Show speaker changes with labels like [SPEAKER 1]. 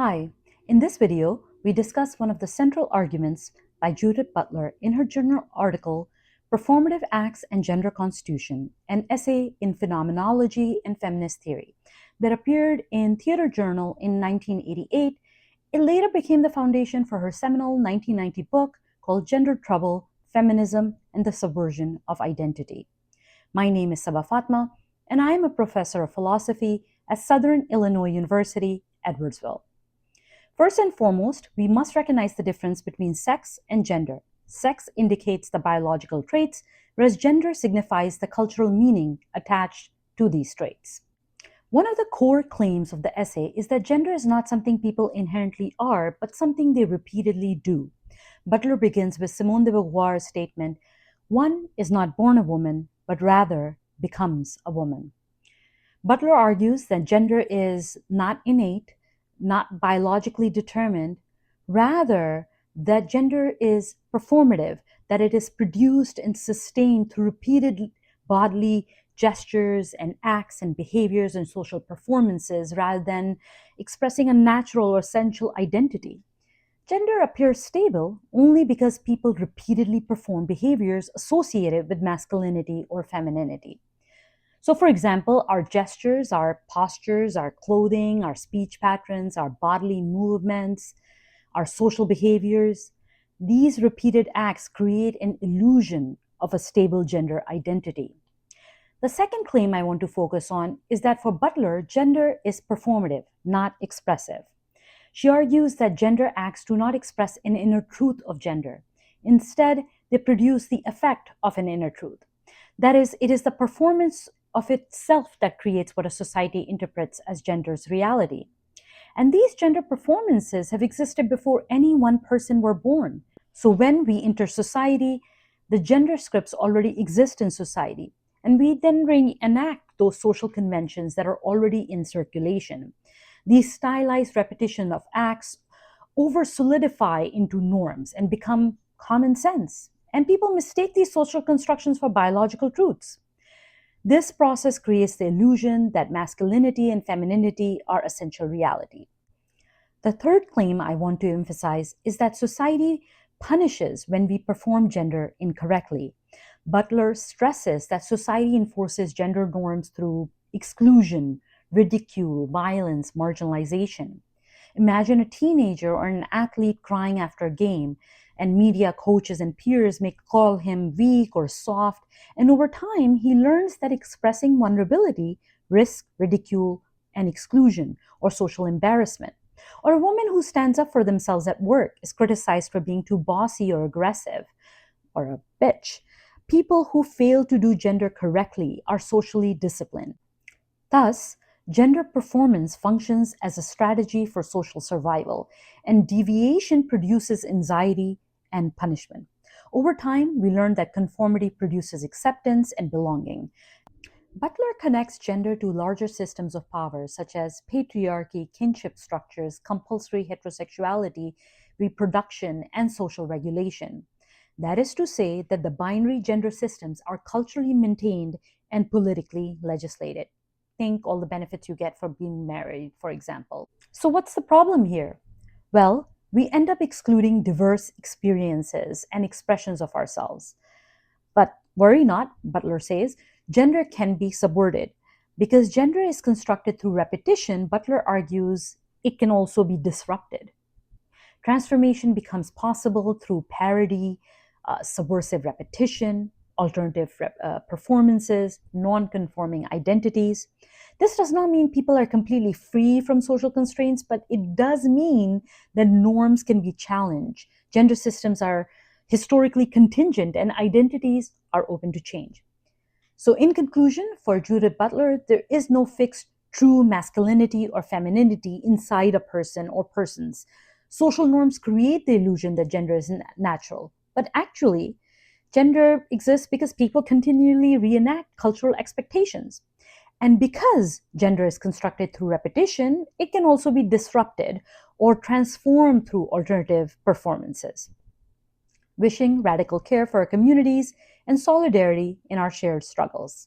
[SPEAKER 1] Hi, in this video, we discuss one of the central arguments by Judith Butler in her journal article, Performative Acts and Gender Constitution, an essay in phenomenology and feminist theory, that appeared in Theater Journal in 1988. It later became the foundation for her seminal 1990 book called Gender Trouble, Feminism, and the Subversion of Identity. My name is Sabah Fatma, and I am a professor of philosophy at Southern Illinois University, Edwardsville. First and foremost, we must recognize the difference between sex and gender. Sex indicates the biological traits, whereas gender signifies the cultural meaning attached to these traits. One of the core claims of the essay is that gender is not something people inherently are, but something they repeatedly do. Butler begins with Simone de Beauvoir's statement, "One is not born a woman, but rather becomes a woman." Butler argues that gender is not innate, not biologically determined, rather, that gender is performative, that it is produced and sustained through repeated bodily gestures and acts and behaviors and social performances rather than expressing a natural or essential identity. Gender appears stable only because people repeatedly perform behaviors associated with masculinity or femininity. So, for example, our gestures, our postures, our clothing, our speech patterns, our bodily movements, our social behaviors, these repeated acts create an illusion of a stable gender identity. The second claim I want to focus on is that for Butler, gender is performative, not expressive. She argues that gender acts do not express an inner truth of gender. Instead, they produce the effect of an inner truth. That is, it is the performance of itself that creates what a society interprets as gender's reality. And these gender performances have existed before any one person were born. So when we enter society, the gender scripts already exist in society, and we then reenact those social conventions that are already in circulation. These stylized repetition of acts over solidify into norms and become common sense. And people mistake these social constructions for biological truths. This process creates the illusion that masculinity and femininity are essential reality. The third claim I want to emphasize is that society punishes when we perform gender incorrectly. Butler stresses that society enforces gender norms through exclusion, ridicule, violence, marginalization. Imagine a teenager or an athlete crying after a game, and media, coaches, and peers may call him weak or soft, and over time, he learns that expressing vulnerability risks ridicule and exclusion or social embarrassment. Or a woman who stands up for themselves at work is criticized for being too bossy or aggressive, or a bitch. People who fail to do gender correctly are socially disciplined. Thus, gender performance functions as a strategy for social survival, and deviation produces anxiety and punishment. Over time, we learn that conformity produces acceptance and belonging. Butler connects gender to larger systems of power, such as patriarchy, kinship structures, compulsory heterosexuality, reproduction, and social regulation. That is to say, that the binary gender systems are culturally maintained and politically legislated. Think all the benefits you get for being married, for example. So, what's the problem here? Well, we end up excluding diverse experiences and expressions of ourselves. But worry not, Butler says, gender can be subverted. Because gender is constructed through repetition, Butler argues it can also be disrupted. Transformation becomes possible through parody, subversive repetition, alternative performances, non-conforming identities. This does not mean people are completely free from social constraints, but it does mean that norms can be challenged. Gender systems are historically contingent and identities are open to change. So, in conclusion, for Judith Butler, there is no fixed true masculinity or femininity inside a person or persons. Social norms create the illusion that gender is natural, but actually, gender exists because people continually reenact cultural expectations. And because gender is constructed through repetition, it can also be disrupted or transformed through alternative performances. Wishing radical care for our communities and solidarity in our shared struggles.